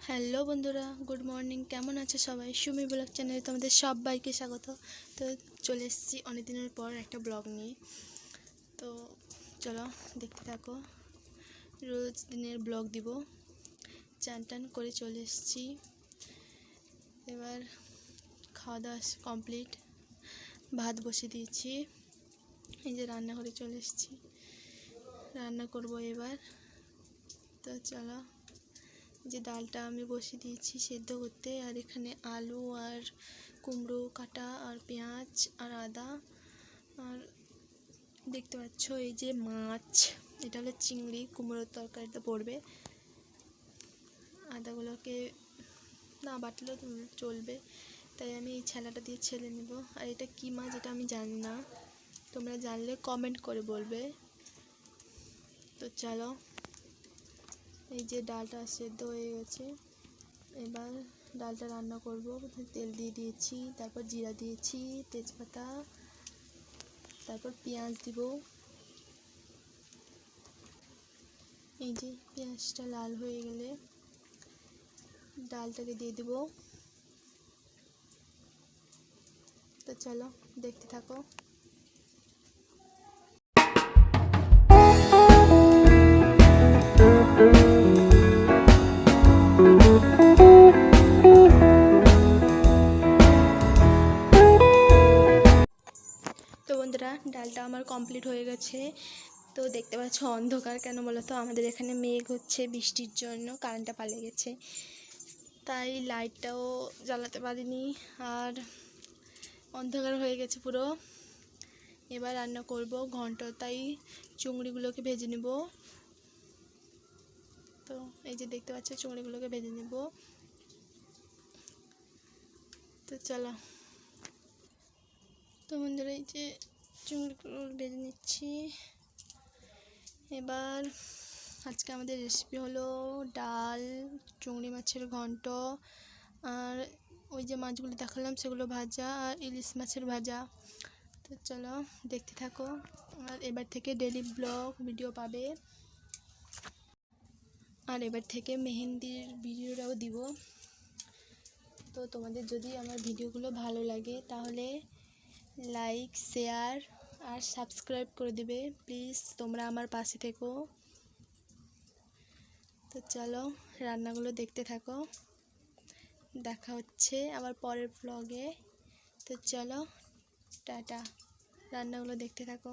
Hello বন্ধুরা, good morning. কেমন আছে সবাই? সুমি ব্লগ চ্যানেলে তোমাদের সবাইকে স্বাগত। তো চলে এসেছি অনেক দিনের পর একটা ব্লগ নিয়ে। তো চলো দেখতে থাকো, রোজ দিনের ব্লগ দিব। চান টান করে চলে এসেছি, এবার খাওয়া দাওয়া কমপ্লিট, ভাত বসিয়ে দিয়েছি। এই যে রান্নাঘরে চলে এসেছি, রান্না করব এবার। তো চলো, যে ডালটা আমি বসিয়ে দিয়েছি সেদ্ধ করতে, আর এখানে আলু আর কুমড়ো কাটা আর পেঁয়াজ আর আদা, আর দেখতে পাচ্ছ এই যে মাছ, এটা হলো চিংড়ি, কুমড়োর তরকারিতে পড়বে। আদাগুলোকে না বাটলেও চলবে, তাই আমি এই ছেলাটা দিয়ে ছেলে নেব। আর এটা কী মাছ এটা আমি জানি না, তোমরা জানলে কমেন্ট করে বলবে। তো চলো, এই যে ডালটা সেদ্ধ হয়ে গেছে, এবার ডালটা রান্না করব। তেল দিয়ে দিয়েছি, তারপর জিরা দিয়েছি, তেজপাতা, তারপর পেঁয়াজ দিব। এই যে পেঁয়াজটা লাল হয়ে গেলে ডালটাকে দিয়ে দেব। তো চলো দেখতে থাকো। তো বন্ধুরা, ডালটা আমার কমপ্লিট হয়ে গেছে। তো দেখতে পাচ্ছ অন্ধকার কেন বলো তো? আমাদের এখানে মেঘ হচ্ছে, বৃষ্টির জন্য কারেন্টটা পালিয়ে গেছে, তাই লাইটটাও জ্বালাতে পারিনি, আর অন্ধকার হয়ে গেছে পুরো। এবার রান্না করব ঘন্ট, তাই চিংড়িগুলোকে ভেজে নেব। তো এই যে দেখতে পাচ্ছ চিংড়িগুলোকে ভেজে নেব। তো চলো, তো বন্ধুরা এই যে চিংড়িগুলো ভেজে নিচ্ছি। এবার আজকে আমাদের রেসিপি হলো ডাল, চিংড়ি মাছের ঘন্ট, আর ওই যে মাছগুলো দেখালাম সেগুলো ভাজা, আর ইলিশ মাছের ভাজা। তো চলো দেখতে থাকো, আর এবার থেকে ডেলি ব্লগ ভিডিও পাবে, আর এবার থেকে মেহেন্দির ভিডিওটাও দিব। তো তোমাদের যদি আমার ভিডিওগুলো ভালো লাগে তাহলে লাইক, শেয়ার আর সাবস্ক্রাইব করে দেবে প্লিজ, তোমরা আমার পাশে থেকো। তো চলো রান্নাগুলো দেখতে থাকো, দেখা হচ্ছে আবার পরের ব্লগে। তো চলো টাটা, রান্নাগুলো দেখতে থাকো।